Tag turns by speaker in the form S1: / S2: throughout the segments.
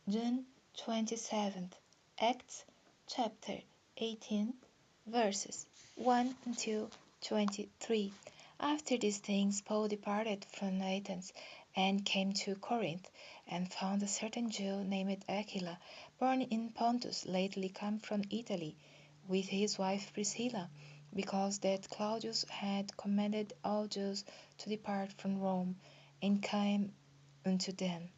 S1: June 27th, Acts chapter 18, verses 1 until 23. After these things, Paul departed from Athens and came to Corinth, and found a certain Jew named Aquila, born in Pontus, lately come from Italy, with his wife Priscilla, because that Claudius had commanded all Jews to depart from Rome, and came unto them.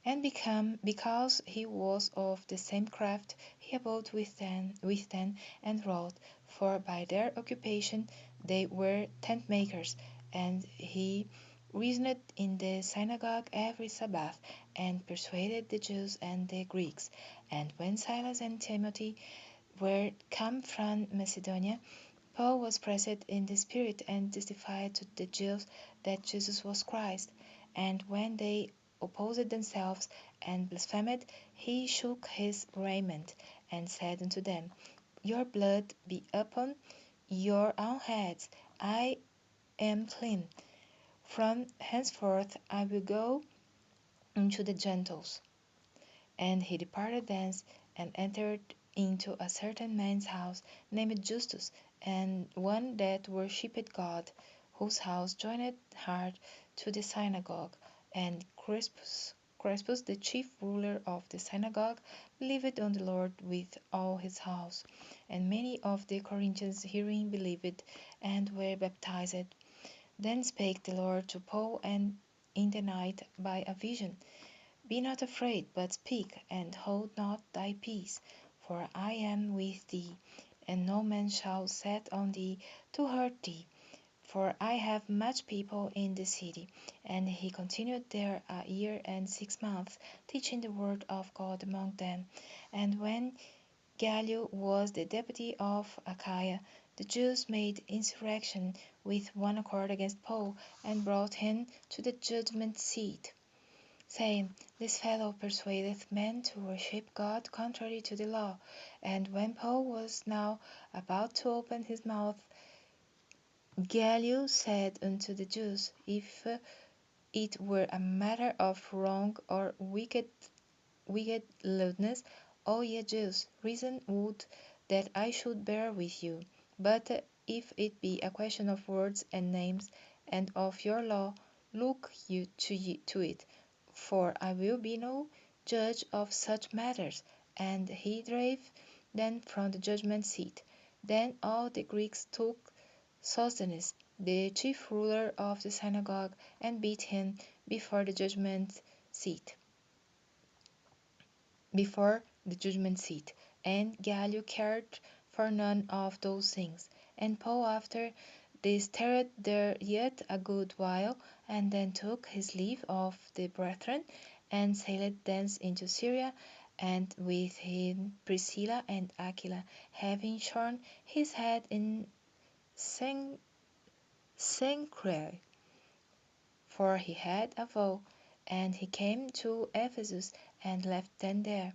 S1: And because he was of the same craft, he abode with them and wrought, for by their occupation they were tent makers. And he reasoned in the synagogue every Sabbath, and persuaded the Jews and the Greeks. And when Silas and Timothy were come from Macedonia, Paul was pressed in the spirit, and testified to the Jews that Jesus was Christ. And when they opposed themselves and blasphemed, he shook his raiment, and said unto them, Your blood be upon your own heads. I am clean. From henceforth I will go unto the Gentiles. And he departed thence, and entered into a certain man's house, named Justus, and one that worshipped God, whose house joined hard to the synagogue. And Crispus, the chief ruler of the synagogue, believed on the Lord with all his house. And many of the Corinthians hearing believed, and were baptized. Then spake the Lord to Paul and in the night by a vision, Be not afraid, but speak, and hold not thy peace, for I am with thee, and no man shall set on thee to hurt thee. For I have much people in the city. And he continued there a year and 6 months, teaching the word of God among them. And when Gallio was the deputy of Achaia, the Jews made insurrection with one accord against Paul, and brought him to the judgment seat, saying, This fellow persuadeth men to worship God contrary to the law. And when Paul was now about to open his mouth, Gallio said unto the Jews, If it were a matter of wrong or wicked lewdness, O ye Jews, reason would that I should bear with you. But if it be a question of words and names, and of your law, look you to it, for I will be no judge of such matters. And he drave them from the judgment seat. Then all the Greeks took Sosthenes, the chief ruler of the synagogue, and beat him before the judgment seat before the judgment seat. And Gallio cared for none of those things. And Paul after this tarried there yet a good while, and then took his leave of the brethren, and sailed thence into Syria, and with him Priscilla and Aquila, having shorn his head in Cenchreae, for he had a vow. And he came to Ephesus, and left them there.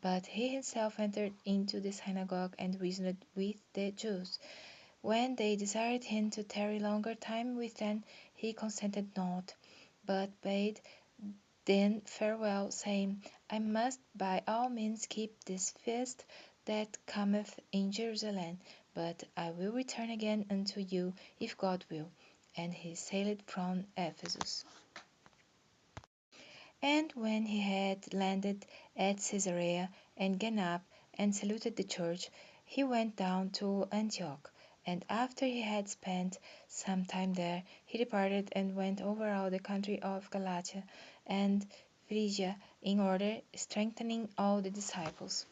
S1: But he himself entered into the synagogue, and reasoned with the Jews. When they desired him to tarry longer time with them, he consented not, but bade them farewell, saying, I must by all means keep this feast that cometh in Jerusalem, but I will return again unto you, if God will. And he sailed from Ephesus. And when he had landed at Caesarea, and gone up, and saluted the church, he went down to Antioch. And after he had spent some time there, he departed, and went over all the country of Galatia and Phrygia, in order, strengthening all the disciples.